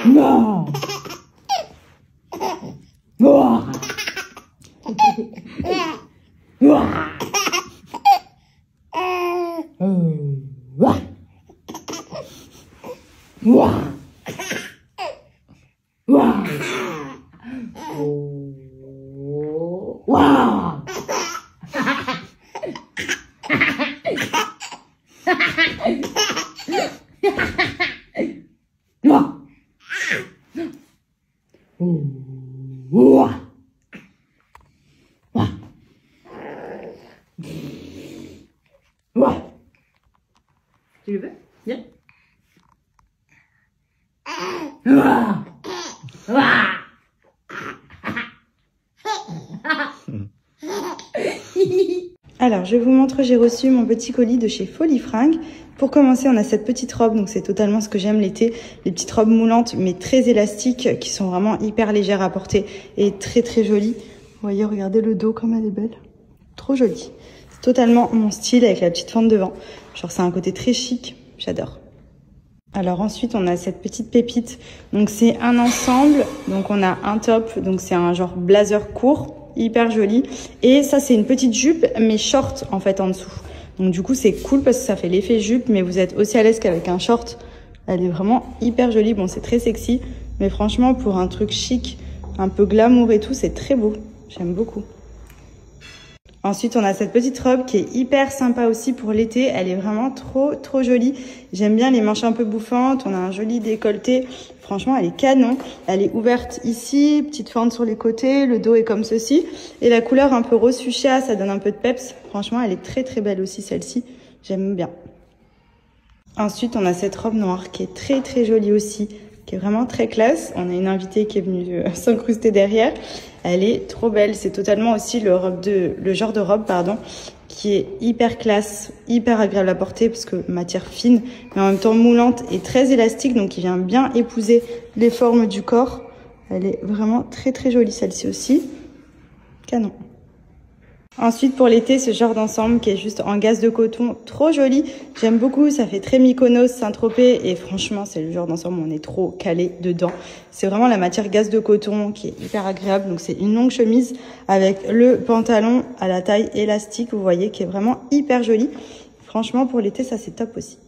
Non. Ouah. Ouah. Ouah. Ouah. Ouah. Ouah. Ouah. Ouah. Tu veux? Viens. Ouah. Ouah. Alors, je vous montre, j'ai reçu mon petit colis de chez Folies Fringues. Pour commencer, on a cette petite robe, donc c'est totalement ce que j'aime l'été. Les petites robes moulantes, mais très élastiques, qui sont vraiment hyper légères à porter et très très jolies. Vous voyez, regardez le dos comme elle est belle. Trop jolie. C'est totalement mon style avec la petite fente devant. Genre, c'est un côté très chic. J'adore. Alors ensuite, on a cette petite pépite. Donc c'est un ensemble. Donc on a un top. Donc c'est un genre blazer court. Hyper joli. Et ça, c'est une petite jupe, mais short en fait en dessous. Donc du coup, c'est cool parce que ça fait l'effet jupe, mais vous êtes aussi à l'aise qu'avec un short. Elle est vraiment hyper jolie. Bon, c'est très sexy, mais franchement, pour un truc chic, un peu glamour et tout, c'est très beau. J'aime beaucoup. Ensuite, on a cette petite robe qui est hyper sympa aussi pour l'été. Elle est vraiment trop jolie. J'aime bien les manches un peu bouffantes. On a un joli décolleté. Franchement, elle est canon. Elle est ouverte ici, petite fente sur les côtés. Le dos est comme ceci. Et la couleur un peu rose fuchsia, ça donne un peu de peps. Franchement, elle est très belle aussi, celle-ci. J'aime bien. Ensuite, on a cette robe noire qui est très jolie aussi, qui est vraiment très classe. On a une invitée qui est venue s'incruster derrière. Elle est trop belle. C'est totalement aussi le genre de robe, qui est hyper classe, hyper agréable à porter parce que matière fine, mais en même temps moulante et très élastique, donc qui vient bien épouser les formes du corps. Elle est vraiment très jolie, celle-ci aussi. Canon. Ensuite, pour l'été, ce genre d'ensemble qui est juste en gaze de coton, trop joli. J'aime beaucoup, ça fait très Mykonos, Saint-Tropez et franchement, c'est le genre d'ensemble où on est trop calé dedans. C'est vraiment la matière gaze de coton qui est hyper agréable. Donc, c'est une longue chemise avec le pantalon à la taille élastique, vous voyez, qui est vraiment hyper joli. Franchement, pour l'été, ça, c'est top aussi.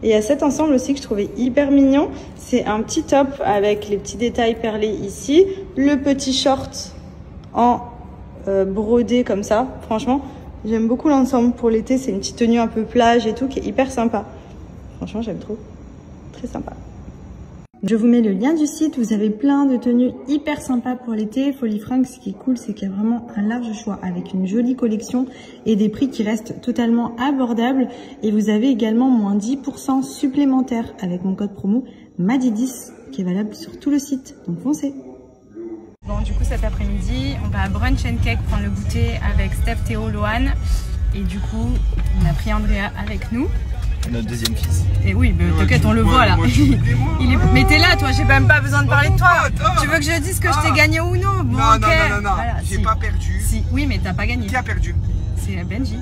Et à cet ensemble aussi que je trouvais hyper mignon, c'est un petit top avec les petits détails perlés ici, le petit short en brodé comme ça. Franchement, j'aime beaucoup l'ensemble pour l'été. C'est une petite tenue un peu plage et tout qui est hyper sympa. Franchement, j'aime trop. Très sympa. Je vous mets le lien du site. Vous avez plein de tenues hyper sympas pour l'été. Folies Fringues, ce qui est cool, c'est qu'il y a vraiment un large choix avec une jolie collection et des prix qui restent totalement abordables. Et vous avez également moins 10% supplémentaire avec mon code promo MADI10 qui est valable sur tout le site. Donc foncez. Bon, du coup, cet après-midi, on va à Brunch & Cake prendre le goûter avec Steph, Théo, Loane. Et du coup, on a pris Andrea avec nous. Notre deuxième fils. Et oui, t'inquiète, on le voit là. Mais t'es là, toi, j'ai même pas besoin de parler de toi. Tu veux que je dise que je t'ai gagné ou non? Bon, non, okay. non, Voilà, j'ai pas perdu. Si, oui, mais t'as pas gagné. Qui a perdu? C'est Benji.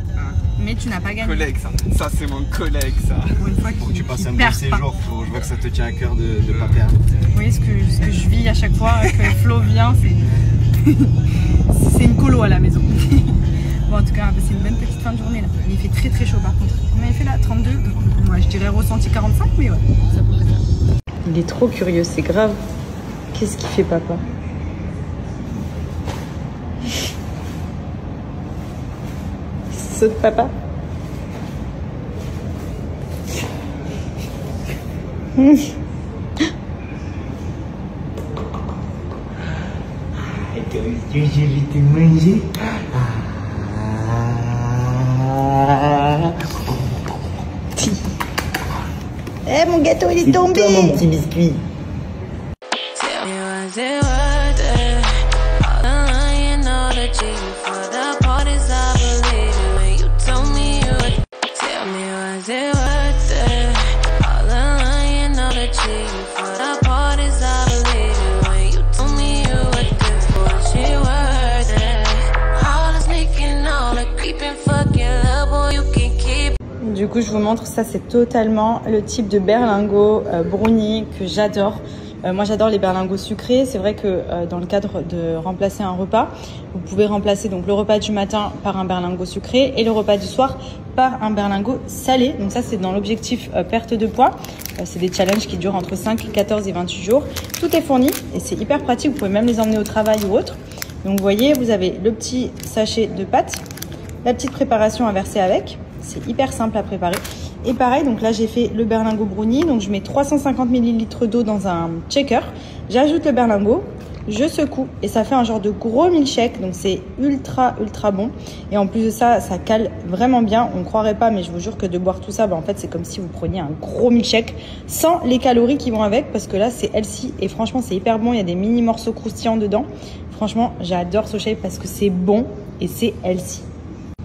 Mais tu n'as pas gagné. Collègue, ça. Ça, c'est mon collègue, ça. Pour une fois Faut que tu passes un bon séjour. Je vois que ça te tient à cœur de pas perdre. Oui, ce que je vis à chaque fois que Flo vient, c'est une colo à la maison. Bon, en tout cas, c'est une bonne petite fin de journée là. Il fait très chaud par contre. On avait fait là 32. Moi, je dirais ressenti 45, mais ouais, ça peut faire. Il est trop curieux, c'est grave. Qu'est-ce qu'il fait, papa? Saute, papa. Je vais te manger. Eh, mon gâteau, il est tombé. Toi, mon petit biscuit. Du coup, je vous montre, ça c'est totalement le type de berlingot brownie que j'adore. Moi j'adore les berlingots sucrés. C'est vrai que dans le cadre de remplacer un repas, vous pouvez remplacer donc le repas du matin par un berlingot sucré et le repas du soir par un berlingot salé. Donc ça c'est dans l'objectif perte de poids. C'est des challenges qui durent entre 5, 14 et 28 jours. Tout est fourni et c'est hyper pratique. Vous pouvez même les emmener au travail ou autre. Donc vous voyez, vous avez le petit sachet de pâtes, la petite préparation à verser avec. C'est hyper simple à préparer. Et pareil, donc là j'ai fait le berlingot brownie. Donc je mets 350 ml d'eau dans un shaker. J'ajoute le berlingot, je secoue et ça fait un genre de gros milkshake. Donc c'est ultra bon. Et en plus de ça, ça cale vraiment bien. On ne croirait pas, mais je vous jure que de boire tout ça, en fait c'est comme si vous preniez un gros milkshake sans les calories qui vont avec. Parce que là c'est healthy et franchement c'est hyper bon. Il y a des mini morceaux croustillants dedans. Franchement j'adore ce shake parce que c'est bon et c'est healthy.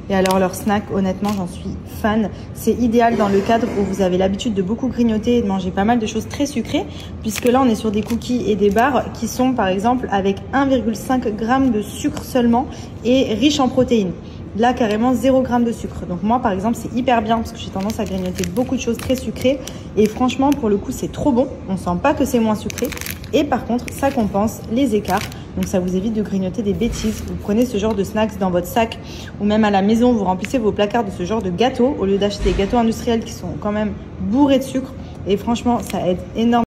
Et alors leur snack, honnêtement, j'en suis fan. C'est idéal dans le cadre où vous avez l'habitude de beaucoup grignoter et de manger pas mal de choses très sucrées, puisque là on est sur des cookies et des barres qui sont par exemple avec 1,5 g de sucre seulement et riches en protéines. Là carrément 0 g de sucre. Donc moi par exemple c'est hyper bien parce que j'ai tendance à grignoter beaucoup de choses très sucrées et franchement pour le coup c'est trop bon. On sent pas que c'est moins sucré et par contre ça compense les écarts. Donc ça vous évite de grignoter des bêtises. Vous prenez ce genre de snacks dans votre sac ou même à la maison, vous remplissez vos placards de ce genre de gâteaux au lieu d'acheter des gâteaux industriels qui sont quand même bourrés de sucre. Et franchement, ça aide énormément.